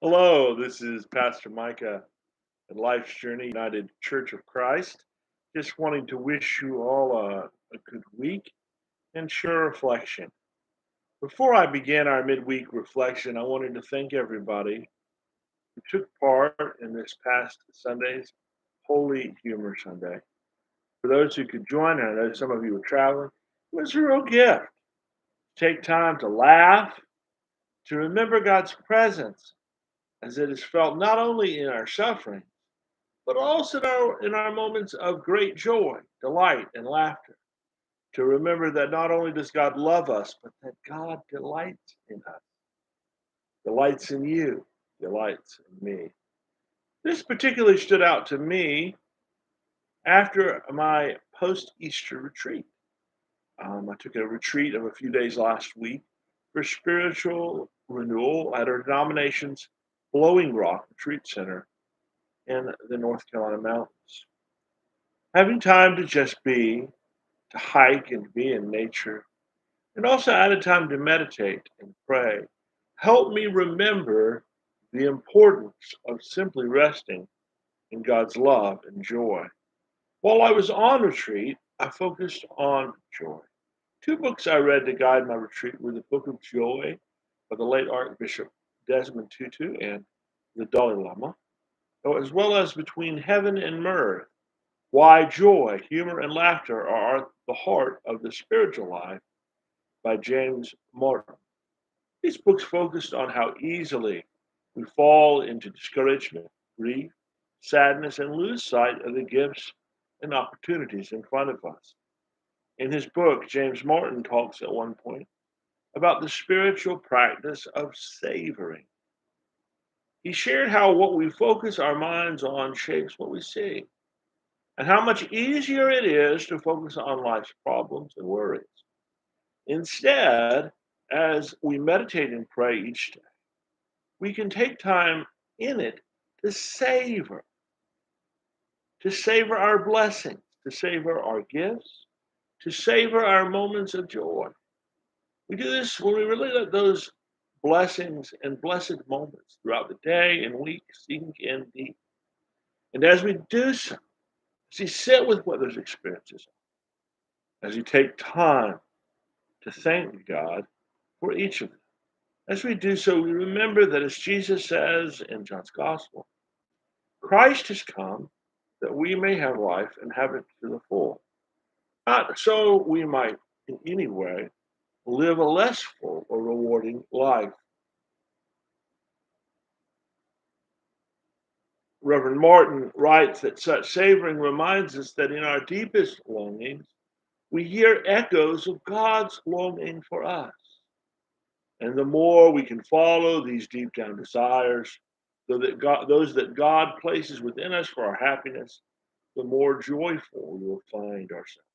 Hello, this is Pastor Micah at Life's Journey United Church of Christ. Just wanting to wish you all a good week and share reflection. Before I begin our midweek reflection, I wanted to thank everybody who took part in this past Sunday's Holy Humor Sunday. For those who could join, I know some of you were traveling, it was a real gift. Take time to laugh, to remember God's presence as it is felt not only in our suffering but also in our moments of great joy, delight, and laughter. To remember that not only does God love us, but that God delights in us, delights in you, delights in me. This particularly stood out to me after my post Easter retreat. I took a retreat of a few days last week for spiritual renewal at our denomination's Blowing Rock Retreat Center in the North Carolina mountains. Having time to just be, to hike and be in nature, and also added time to meditate and pray, helped me remember the importance of simply resting in God's love and joy. While I was on retreat, I focused on joy. Two books I read to guide my retreat were the Book of Joy by the late Archbishop Desmond Tutu and the Dalai Lama, as well as Between Heaven and Mirth, Why Joy, Humor, and Laughter Are at the Heart of the Spiritual Life by James Morton. These books focused on how easily we fall into discouragement, grief, sadness, and lose sight of the gifts and opportunities in front of us. In his book, James Morton talks at one point about the spiritual practice of savoring. He shared how what we focus our minds on shapes what we see, and how much easier it is to focus on life's problems and worries. Instead, as we meditate and pray each day, we can take time in it to savor our blessings, to savor our gifts, to savor our moments of joy. We do this when we really let those blessings and blessed moments throughout the day and week sink in deep. And as we do so, as you sit with what those experiences are, as you take time to thank God for each of them, as we do so, we remember that as Jesus says in John's Gospel, Christ has come that we may have life and have it to the full. Not so we might in any way live a less full or rewarding life. Reverend Martin writes that such savoring reminds us that in our deepest longings, we hear echoes of God's longing for us. And the more we can follow these deep down desires, those that God places within us for our happiness, the more joyful we will find ourselves.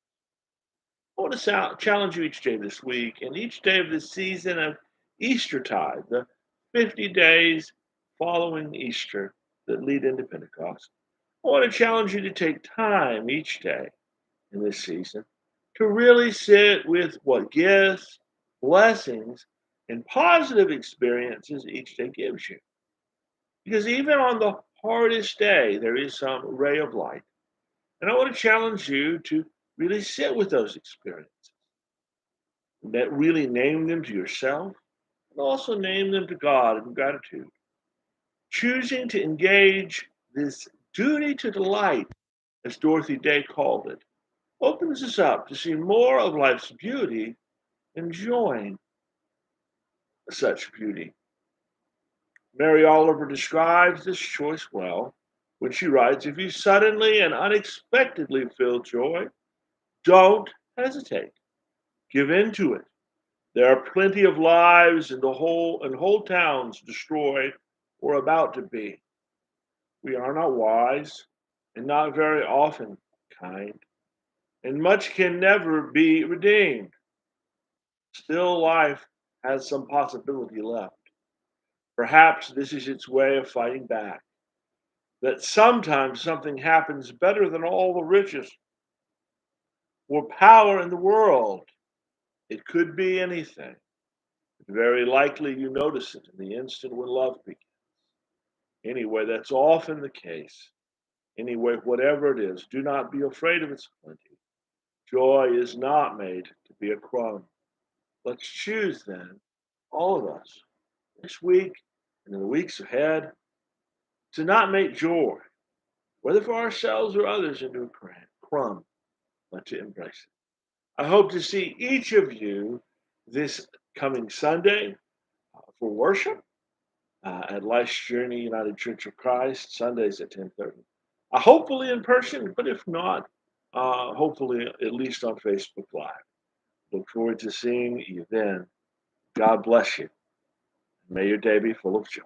I want to challenge you each day this week and each day of the season of Eastertide, the 50 days following Easter that lead into Pentecost. I want to challenge you to take time each day in this season to really sit with what gifts, blessings, and positive experiences each day gives you. Because even on the hardest day, there is some ray of light. And I want to challenge you to really sit with those experiences, that really name them to yourself, and also name them to God in gratitude. Choosing to engage this duty to delight, as Dorothy Day called it, opens us up to see more of life's beauty, enjoying such beauty. Mary Oliver describes this choice well when she writes, if you suddenly and unexpectedly feel joy, don't hesitate. Give in to it. There are plenty of lives and whole towns destroyed or about to be. We are not wise and not very often kind, and much can never be redeemed. Still, life has some possibility left. Perhaps this is its way of fighting back. That sometimes something happens better than all the riches or power in the world. It could be anything. Very likely you notice it in the instant when love begins. Anyway, that's often the case. Anyway, whatever it is, do not be afraid of its plenty. Joy is not made to be a crumb. Let's choose then, all of us, this week and in the weeks ahead, to not make joy, whether for ourselves or others, into a crumb, but to embrace it. I hope to see each of you this coming Sunday for worship at Life's Journey United Church of Christ, Sundays at 10:30. Hopefully in person, but if not, hopefully at least on Facebook Live. Look forward to seeing you then. God bless you. May your day be full of joy.